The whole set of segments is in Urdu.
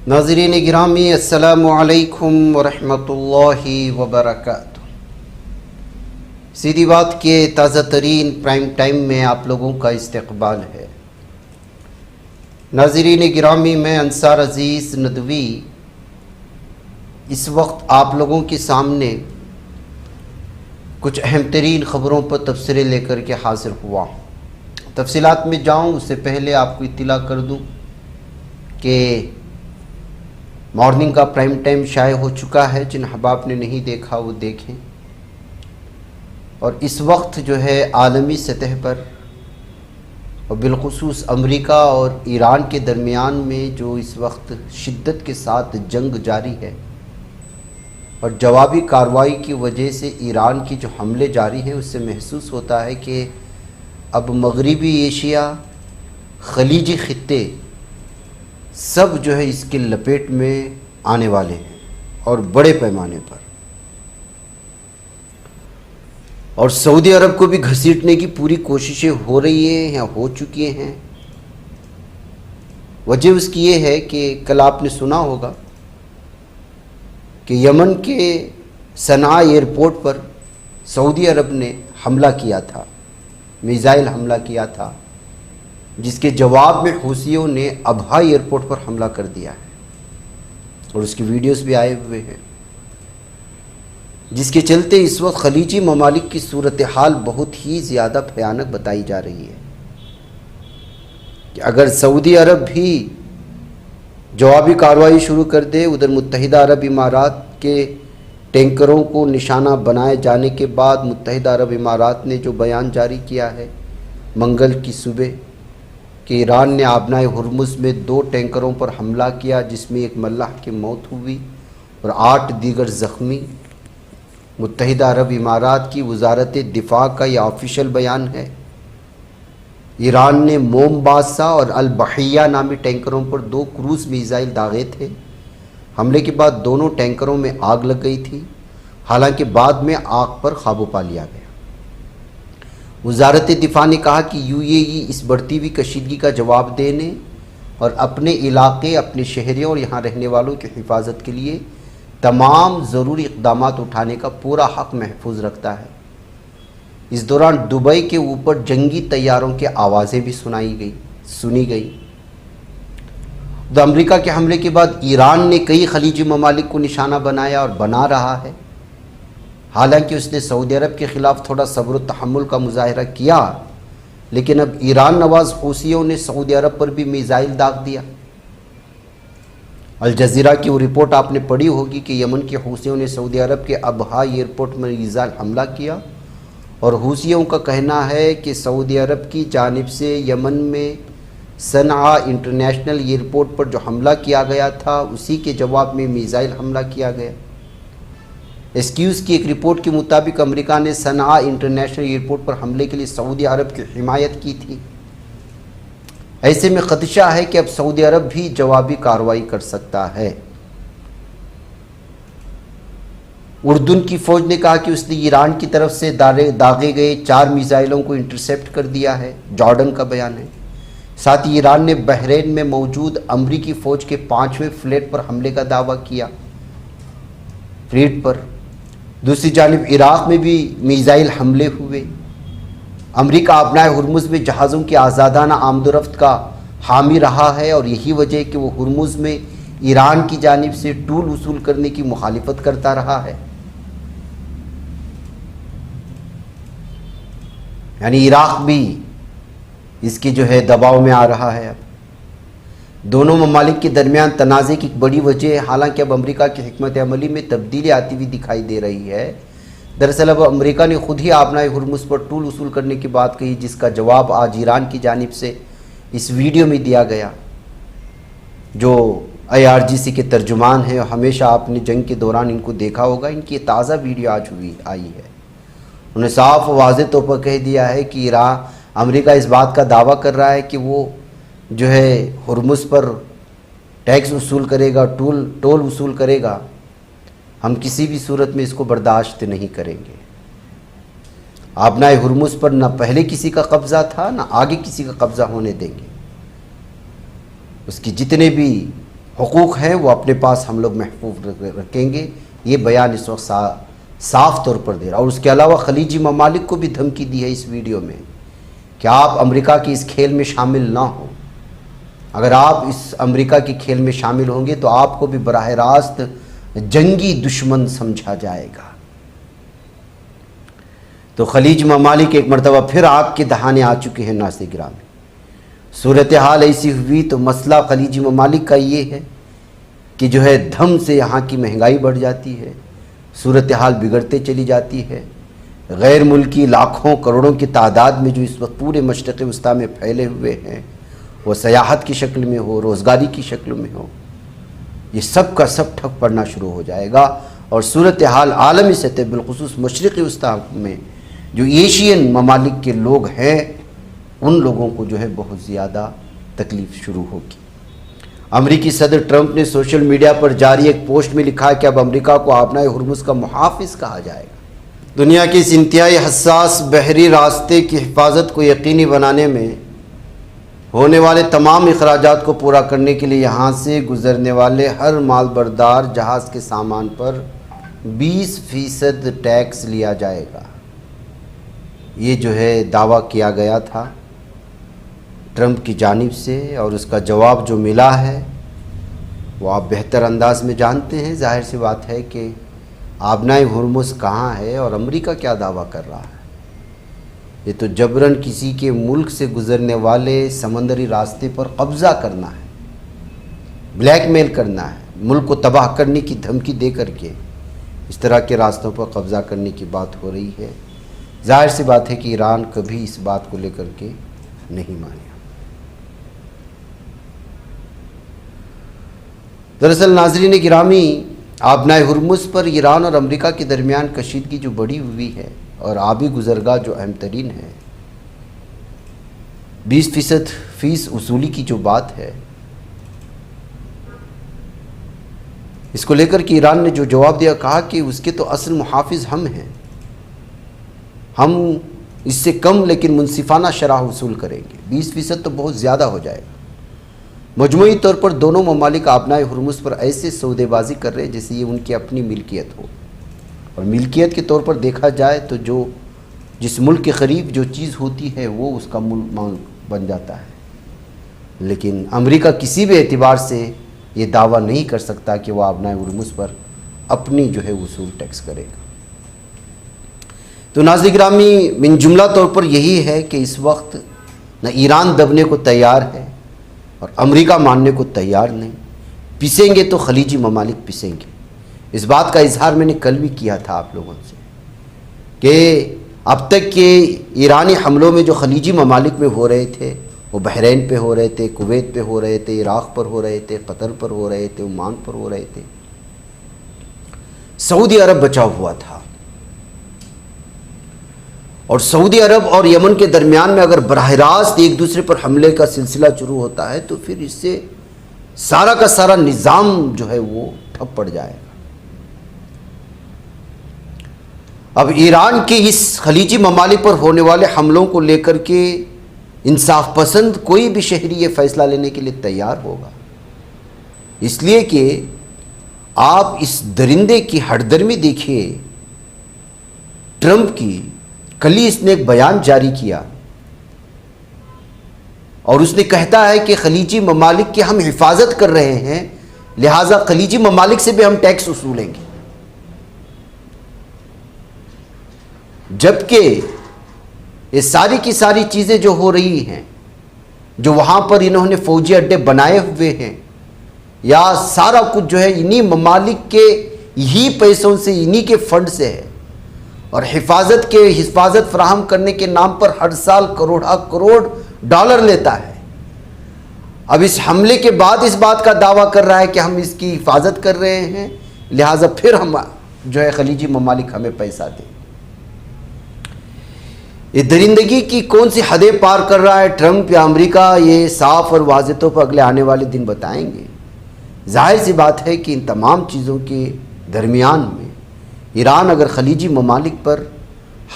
ناظرین گرامی السلام علیکم ورحمۃ اللہ وبرکاتہ۔ سیدھی بات کے تازہ ترین پرائم ٹائم میں آپ لوگوں کا استقبال ہے۔ ناظرین گرامی، میں انصار عزیز ندوی اس وقت آپ لوگوں کے سامنے کچھ اہم ترین خبروں پر تبصرے لے کر کے حاضر ہوا ہوں۔ تفصیلات میں جاؤں اس سے پہلے آپ کو اطلاع کر دوں کہ مارننگ کا پرائم ٹائم شائع ہو چکا ہے۔ جن احباب نے نہیں دیکھا وہ دیکھیں۔ اور اس وقت جو ہے عالمی سطح پر اور بالخصوص امریکہ اور ایران کے درمیان میں جو اس وقت شدت کے ساتھ جنگ جاری ہے اور جوابی کارروائی کی وجہ سے ایران کی جو حملے جاری ہیں، اس سے محسوس ہوتا ہے کہ اب مغربی ایشیا، خلیجی خطے سب جو ہے اس کے لپیٹ میں آنے والے ہیں اور بڑے پیمانے پر، اور سعودی عرب کو بھی گھسیٹنے کی پوری کوششیں ہو رہی ہیں یا ہو چکی ہیں۔ وجہ اس کی یہ ہے کہ کل آپ نے سنا ہوگا کہ یمن کے صنعاء ایئرپورٹ پر سعودی عرب نے حملہ کیا تھا، میزائل حملہ کیا تھا، جس کے جواب میں حوثیوں نے ابہا ایئرپورٹ پر حملہ کر دیا ہے اور اس کی ویڈیوز بھی آئے ہوئے ہیں، جس کے چلتے اس وقت خلیجی ممالک کی صورتحال بہت ہی زیادہ بھیانک بتائی جا رہی ہے کہ اگر سعودی عرب بھی جوابی کارروائی شروع کر دے، ادھر متحدہ عرب امارات کے ٹینکروں کو نشانہ بنائے جانے کے بعد متحدہ عرب امارات نے جو بیان جاری کیا ہے منگل کی صبح کہ ایران نے آبنائے ہرمز میں 2 ٹینکروں پر حملہ کیا، جس میں ایک ملاح کی موت ہوئی اور 8 دیگر زخمی۔ متحدہ عرب امارات کی وزارت دفاع کا یہ آفیشیل بیان ہے۔ ایران نے موم بادشاہ اور البحیہ نامی ٹینکروں پر 2 کروز میزائل داغے تھے۔ حملے کے بعد دونوں ٹینکروں میں آگ لگ گئی تھی، حالانکہ بعد میں آگ پر قابو پا لیا گیا۔ وزارت دفاع نے کہا کہ UAE اس بڑھتی ہوئی کشیدگی کا جواب دینے اور اپنے علاقے، اپنے شہریوں اور یہاں رہنے والوں کی حفاظت کے لیے تمام ضروری اقدامات اٹھانے کا پورا حق محفوظ رکھتا ہے۔ اس دوران دبئی کے اوپر جنگی طیاروں کی آوازیں بھی سنی گئی۔ امریکہ کے حملے کے بعد ایران نے کئی خلیجی ممالک کو نشانہ بنایا اور بنا رہا ہے۔ حالانکہ اس نے سعودی عرب کے خلاف تھوڑا صبر و تحمل کا مظاہرہ کیا، لیکن اب ایران نواز حوثیوں نے سعودی عرب پر بھی میزائل داغ دیا۔ الجزیرہ کی وہ رپورٹ آپ نے پڑھی ہوگی کہ یمن کے حوثیوں نے سعودی عرب کے ابہا ایئرپورٹ میں میزائل حملہ کیا، اور حوثیوں کا کہنا ہے کہ سعودی عرب کی جانب سے یمن میں صنعاء انٹرنیشنل ایئرپورٹ پر جو حملہ کیا گیا تھا، اسی کے جواب میں میزائل حملہ کیا گیا۔ ایسکیوز کی ایک رپورٹ کے مطابق امریکہ نے صنعاء انٹرنیشنل ایئرپورٹ پر حملے کے لیے سعودی عرب کی حمایت کی تھی۔ ایسے میں خدشہ ہے کہ اب سعودی عرب بھی جوابی کارروائی کر سکتا ہے۔ اردن کی فوج نے کہا کہ اس نے ایران کی طرف سے داغے گئے 4 میزائلوں کو انٹرسیپٹ کر دیا ہے، جارڈن کا بیان ہے۔ ساتھ ہی ایران نے بحرین میں موجود امریکی فوج کے 5ویں فلیٹ پر حملے کا دعویٰ کیا۔ فلیٹ پر دوسری جانب عراق میں بھی میزائل حملے ہوئے۔ امریکہ آبنائے ہرمز میں جہازوں کی آزادانہ آمد و رفت کا حامی رہا ہے، اور یہی وجہ ہے کہ وہ ہرمز میں ایران کی جانب سے ٹول وصول کرنے کی مخالفت کرتا رہا ہے۔ یعنی عراق بھی اس کے جو ہے دباؤ میں آ رہا ہے۔ اب دونوں ممالک کے درمیان تنازع کی ایک بڑی وجہ ہے، حالانکہ اب امریکہ کی حکمت عملی میں تبدیلی آتی ہوئی دکھائی دے رہی ہے۔ دراصل اب امریکہ نے خود ہی آبنائے ہرمز پر ٹول وصول کرنے کی بات کہی، جس کا جواب آج ایران کی جانب سے اس ویڈیو میں دیا گیا، جو IRGC کے ترجمان ہیں۔ ہمیشہ آپ نے جنگ کے دوران ان کو دیکھا ہوگا، ان کی تازہ ویڈیو آج آئی ہے۔ انہوں نے صاف و واضح طور پر کہہ دیا ہے کہ امریکہ اس بات کا دعویٰ کر رہا ہے کہ وہ جو ہے ہرمز پر ٹیکس وصول کرے گا، ٹول وصول کرے گا۔ ہم کسی بھی صورت میں اس کو برداشت نہیں کریں گے۔ آبنائے ہرمز پر نہ پہلے کسی کا قبضہ تھا، نہ آگے کسی کا قبضہ ہونے دیں گے۔ اس کی جتنے بھی حقوق ہیں وہ اپنے پاس ہم لوگ محفوظ رکھیں گے. یہ بیان اس وقت صاف طور پر دے رہا. اور اس کے علاوہ خلیجی ممالک کو بھی دھمکی دی ہے اس ویڈیو میں کہ آپ امریکہ کی اس کھیل میں شامل نہ ہوں. اگر آپ اس امریکہ کے کھیل میں شامل ہوں گے تو آپ کو بھی براہ راست جنگی دشمن سمجھا جائے گا. تو خلیج ممالک ایک مرتبہ پھر آگ کے دہانے آ چکے ہیں. ناظرین گرامی، صورتحال ایسی ہوئی تو مسئلہ خلیجی ممالک کا یہ ہے کہ جو ہے دھم سے یہاں کی مہنگائی بڑھ جاتی ہے، صورتحال بگڑتے چلی جاتی ہے. غیر ملکی لاکھوں کروڑوں کی تعداد میں جو اس وقت پورے مشرق وسطیٰ میں پھیلے ہوئے ہیں، وہ سیاحت کی شکل میں ہو، روزگاری کی شکل میں ہو، یہ سب کا سب ٹھپ پڑنا شروع ہو جائے گا. اور صورتحال عالمی سطح بالخصوص مشرقی وسطیٰ میں جو ایشین ممالک کے لوگ ہیں ان لوگوں کو جو ہے بہت زیادہ تکلیف شروع ہوگی. امریکی صدر ٹرمپ نے سوشل میڈیا پر جاری ایک پوسٹ میں لکھا ہے کہ اب امریکہ کو آبنائے ہرمز کا محافظ کہا جائے گا. دنیا کے اس انتہائی حساس بحری راستے کی حفاظت کو یقینی بنانے میں ہونے والے تمام اخراجات کو پورا کرنے کے لیے یہاں سے گزرنے والے ہر مال بردار جہاز کے سامان پر 20% ٹیکس لیا جائے گا. یہ جو ہے دعویٰ کیا گیا تھا ٹرمپ کی جانب سے، اور اس کا جواب جو ملا ہے وہ آپ بہتر انداز میں جانتے ہیں. ظاہر سی بات ہے کہ آبنائے ہرمز کہاں ہے اور امریکہ کیا دعویٰ کر رہا ہے. یہ تو جبراً کسی کے ملک سے گزرنے والے سمندری راستے پر قبضہ کرنا ہے، بلیک میل کرنا ہے، ملک کو تباہ کرنے کی دھمکی دے کر کے اس طرح کے راستوں پر قبضہ کرنے کی بات ہو رہی ہے. ظاہر سی بات ہے کہ ایران کبھی اس بات کو لے کر کے نہیں مانے. دراصل ناظرین گرامی، آبنائے ہرمز پر ایران اور امریکہ کے درمیان کشیدگی جو بڑھی ہوئی ہے اور آبی گزرگاہ جو اہم ترین ہے، 20% فیس وصولی کی جو بات ہے، اس کو لے کر کے ایران نے جو جواب دیا، کہا کہ اس کے تو اصل محافظ ہم ہیں، ہم اس سے کم لیکن منصفانہ شرح وصول کریں گے. 20% تو بہت زیادہ ہو جائے گا. مجموعی طور پر دونوں ممالک آبنائے ہرمز پر ایسے سودے بازی کر رہے ہیں جیسے یہ ان کی اپنی ملکیت ہو. اور ملکیت کے طور پر دیکھا جائے تو جس ملک کے قریب جو چیز ہوتی ہے وہ اس کا ملک بن جاتا ہے. لیکن امریکہ کسی بھی اعتبار سے یہ دعویٰ نہیں کر سکتا کہ وہ آبنائے ہرمز پر اپنی جو ہے وصول ٹیکس کرے گا. تو ناظرین گرامی، من جملہ طور پر یہی ہے کہ اس وقت نہ ایران دبنے کو تیار ہے اور امریکہ ماننے کو تیار نہیں. پسیں گے تو خلیجی ممالک پسیں گے. اس بات کا اظہار میں نے کل بھی کیا تھا آپ لوگوں سے کہ اب تک کے ایرانی حملوں میں جو خلیجی ممالک میں ہو رہے تھے وہ بحرین پہ ہو رہے تھے، کویت پہ ہو رہے تھے، عراق پر ہو رہے تھے، قطر پر ہو رہے تھے، عمان پر ہو رہے تھے. سعودی عرب بچا ہوا تھا. اور سعودی عرب اور یمن کے درمیان میں اگر براہ راست ایک دوسرے پر حملے کا سلسلہ شروع ہوتا ہے تو پھر اس سے سارا کا سارا نظام جو ہے وہ ٹھپ پڑ جائے گا. اب ایران کے اس خلیجی ممالک پر ہونے والے حملوں کو لے کر کے انصاف پسند کوئی بھی شہری یہ فیصلہ لینے کے لیے تیار ہوگا، اس لیے کہ آپ اس درندے کی ہٹ درمی دیکھیے. ٹرمپ کی کل ہی اس نے ایک بیان جاری کیا اور اس نے کہتا ہے کہ خلیجی ممالک کی ہم حفاظت کر رہے ہیں، لہٰذا خلیجی ممالک سے بھی ہم ٹیکس وصولیں گے. جبکہ یہ ساری کی ساری چیزیں جو ہو رہی ہیں، جو وہاں پر انہوں نے فوجی اڈے بنائے ہوئے ہیں، یا سارا کچھ جو ہے انہی ممالک کے ہی پیسوں سے، انہی کے فنڈ سے ہے، اور حفاظت فراہم کرنے کے نام پر ہر سال کروڑ ڈالر لیتا ہے. اب اس حملے کے بعد اس بات کا دعویٰ کر رہا ہے کہ ہم اس کی حفاظت کر رہے ہیں، لہٰذا پھر ہم جو ہے خلیجی ممالک ہمیں پیسہ دیں. یہ درندگی کی کون سی حدیں پار کر رہا ہے ٹرمپ یا امریکہ، یہ صاف اور واضح طور پر اگلے آنے والے دن بتائیں گے. ظاہر سی بات ہے کہ ان تمام چیزوں کے درمیان میں ایران اگر خلیجی ممالک پر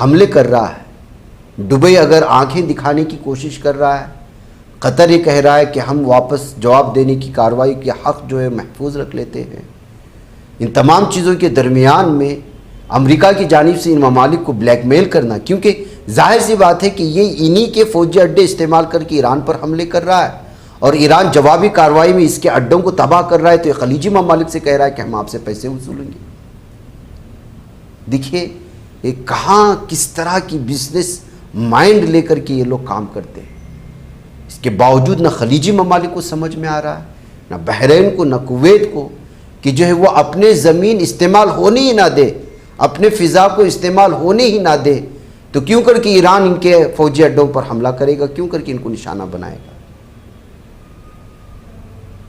حملے کر رہا ہے، دبئی اگر آنکھیں دکھانے کی کوشش کر رہا ہے، قطر یہ کہہ رہا ہے کہ ہم واپس جواب دینے کی کارروائی کے حق جو ہے محفوظ رکھ لیتے ہیں۔ ان تمام چیزوں کے درمیان میں امریکہ کی جانب سے ان ممالک کو بلیک میل کرنا، کیونکہ ظاہر سی بات ہے کہ یہ انہی کے فوجی اڈے استعمال کر کے ایران پر حملے کر رہا ہے، اور ایران جوابی کارروائی میں اس کے اڈوں کو تباہ کر رہا ہے، تو یہ خلیجی ممالک سے کہہ رہا ہے کہ ہم آپ سے پیسے وصولیں گے۔ دیکھیے یہ کہاں کس طرح کی بزنس مائنڈ لے کر کے یہ لوگ کام کرتے ہیں۔ اس کے باوجود نہ خلیجی ممالک کو سمجھ میں آ رہا ہے، نہ بحرین کو، نہ کویت کو، کہ جو ہے وہ اپنے زمین استعمال ہونے ہی نہ دے، اپنے فضا کو استعمال ہونے ہی نہ دے، تو کیوں کر کے ایران ان کے فوجی اڈوں پر حملہ کرے گا، کیوں کر کے ان کو نشانہ بنائے گا؟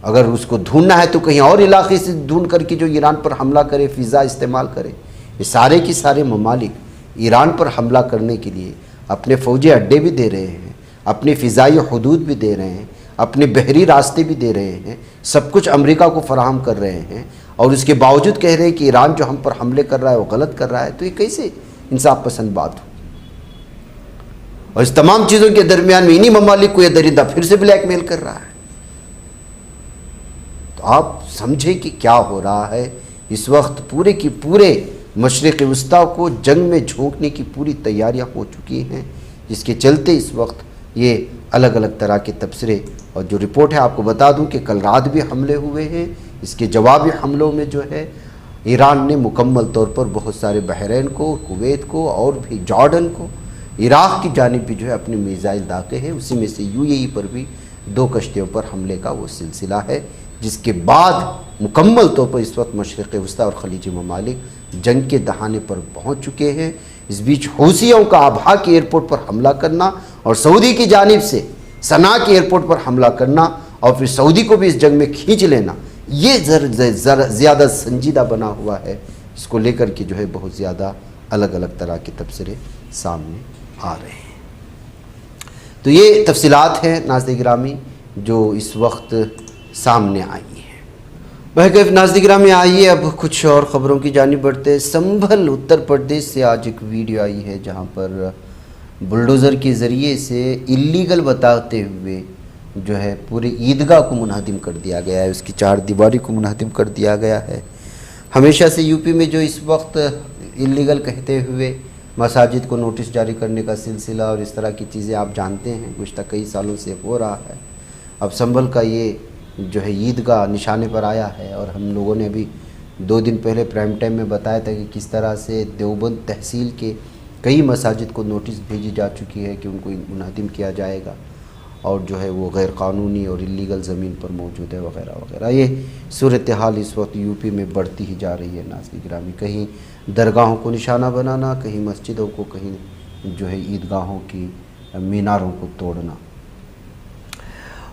اگر اس کو ڈھونڈنا ہے تو کہیں اور علاقے سے ڈھونڈ کر کے جو ایران پر حملہ کرے، فضا استعمال کرے۔ یہ سارے کی سارے ممالک ایران پر حملہ کرنے کے لیے اپنے فوجی اڈے بھی دے رہے ہیں، اپنی فضائی حدود بھی دے رہے ہیں، اپنے بحری راستے بھی دے رہے ہیں، سب کچھ امریکہ کو فراہم کر رہے ہیں، اور اس کے باوجود کہہ رہے ہیں کہ ایران جو ہم پر حملے کر رہا ہے وہ غلط کر رہا ہے۔ تو یہ کیسے انصاف پسند بات ہو؟ اور اس تمام چیزوں کے درمیان میں انہی ممالک کو یہ درندہ پھر سے بلیک میل کر رہا ہے۔ تو آپ سمجھیں کہ کیا ہو رہا ہے۔ اس وقت پورے کی پورے مشرق وسطیٰ کو جنگ میں جھونکنے کی پوری تیاریاں ہو چکی ہیں، جس کے چلتے اس وقت یہ الگ الگ طرح کے تبصرے، اور جو رپورٹ ہے آپ کو بتا دوں کہ کل رات بھی حملے ہوئے ہیں۔ اس کے جوابی حملوں میں جو ہے ایران نے مکمل طور پر بہت سارے بحرین کو، کویت کو، اور بھی جارڈن کو، عراق کی جانب بھی جو ہے اپنے میزائل داغے ہیں۔ اسی میں سے UAE پر بھی 2 کشتیوں پر حملے کا وہ سلسلہ ہے، جس کے بعد مکمل طور پر اس وقت مشرق وسطیٰ اور خلیجی ممالک جنگ کے دہانے پر پہنچ چکے ہیں۔ اس بیچ حوثیوں کا ابہا کے ایئرپورٹ پر حملہ کرنا، اور سعودی کی جانب سے صنعاء کے ایئرپورٹ پر حملہ کرنا، اور پھر سعودی کو بھی اس جنگ میں کھینچ لینا، یہ زیادہ سنجیدہ بنا ہوا ہے۔ اس کو لے کر کے جو ہے بہت زیادہ الگ الگ طرح کے تبصرے سامنے آ رہے ہیں۔ تو یہ تفصیلات ہیں ناظرین گرامی جو اس وقت سامنے آئی ہیں۔ بہرکیف ناظرین گرامی، آئیے اب کچھ اور خبروں کی جانب بڑھتے ہیں۔ سنبھل اتر پردیش سے آج ایک ویڈیو آئی ہے جہاں پر بلڈوزر کے ذریعے سے اللیگل بتاتے ہوئے جو ہے پورے عیدگاہ کو منہدم کر دیا گیا ہے، اس کی 4 دیواری کو منہدم کر دیا گیا ہے۔ ہمیشہ سے UP میں جو اس وقت اللیگل کہتے ہوئے مساجد کو نوٹس جاری کرنے کا سلسلہ اور اس طرح کی چیزیں آپ جانتے ہیں گزشتہ کئی سالوں سے ہو رہا ہے، اب سنبھل کا یہ جو ہے عیدگاہ نشانے پر آیا ہے۔ اور ہم لوگوں نے ابھی 2 دن پہلے پرائم ٹائم میں بتایا تھا کہ کس طرح سے دیوبند تحصیل کے کئی مساجد کو نوٹس بھیجی جا چکی ہے کہ ان کو منہدم کیا جائے گا، اور جو ہے وہ غیر قانونی اور اللیگل زمین پر موجود ہے وغیرہ وغیرہ۔ یہ صورتحال اس وقت UP میں بڑھتی ہی جا رہی ہے ناظرین گرامی، کہیں درگاہوں کو نشانہ بنانا، کہیں مسجدوں کو، کہیں جو ہے عیدگاہوں کی میناروں کو توڑنا۔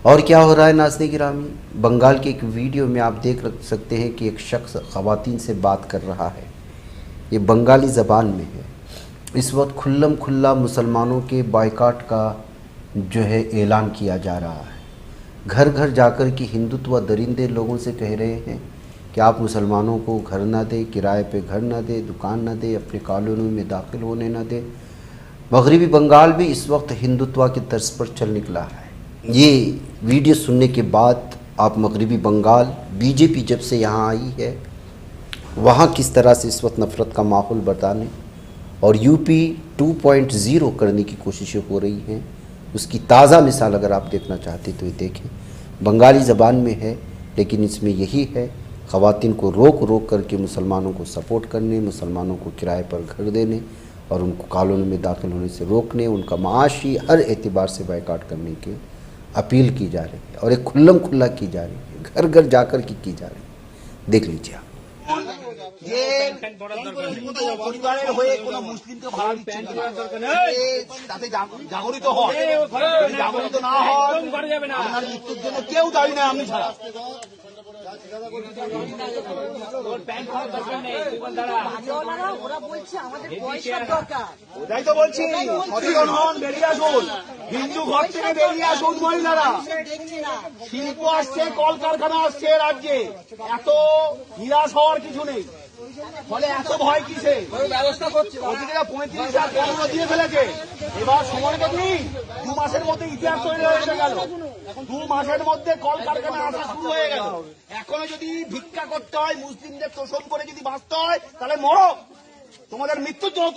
اور کیا ہو رہا ہے ناظرین گرامی؟ بنگال کے ایک ویڈیو میں آپ دیکھ سکتے ہیں کہ ایک شخص خواتین سے بات کر رہا ہے، یہ بنگالی زبان میں ہے۔ اس وقت کھلم کھلا مسلمانوں کے بائیکاٹ کا جو ہے اعلان کیا جا رہا ہے۔ گھر گھر جا کر کے ہندوتوا درندے لوگوں سے کہہ رہے ہیں کہ آپ مسلمانوں کو گھر نہ دیں، کرائے پہ گھر نہ دیں، دکان نہ دیں، اپنے کالونیوں میں داخل ہونے نہ دیں۔ مغربی بنگال بھی اس وقت ہندوتوا کی طرز پر چل نکلا ہے۔ یہ ویڈیو سننے کے بعد آپ مغربی بنگال BJP جب سے یہاں آئی ہے وہاں کس طرح سے اس وقت نفرت کا ماحول بتانے اور UP 2.0 کرنے کی کوششیں ہو رہی ہیں، اس کی تازہ مثال اگر آپ دیکھنا چاہتے تو یہ دیکھیں۔ بنگالی زبان میں ہے لیکن اس میں یہی ہے، خواتین کو روک روک کر کے مسلمانوں کو سپورٹ کرنے، مسلمانوں کو کرائے پر گھر دینے اور ان کو کالونی میں داخل ہونے سے روکنے، ان کا معاشی ہر اعتبار سے بائیکاٹ کرنے کی اپیل کی جا رہی ہے، اور ایک کھلم کھلا کی جا رہی ہے، گھر گھر جا کر کی جا رہی ہے۔ دیکھ لیجیے آپ۔ পরিবারের হয়ে কোন মুসলিমকে ভাড়া দিচ্ছে তাতে জাগরিত হয়, জাগরিত না হয় আপনার মৃত্যুর জন্য কেউ দায়ী না, আপনি ছাড়া। ওরা বলছে আমাদের পয়সার দরকার। ওটাই তো বলছি, সচেতন হন, বেরিয়ে আসুন, হিন্দু ঘর থেকে বেরিয়ে আসুন মহিলারা। শিল্প আসছে, কলকারখানা আসছে রাজ্যে, এত নিরাশ হওয়ার কিছু নেই। ফলে এত ভয় কিসে? ব্যবস্থা করছে ওদিকে 35 আর 15 দিয়ে ফেলেছে। এবার সময় তো দিন, 2 মাসের মধ্যে ইতিহাস তৈরি হয়ে গেল। 2 মাসের মধ্যে কলকারখানা আসা শুরু হয়ে গেল। এখনো যদি ভিক্ষা করতে হয়, মুসলিমদের তোষণ করে যদি বাঁচতে হয়, তাহলে মরো, তোমাদের মৃত্যুর জন্য।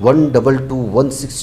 12216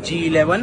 G11,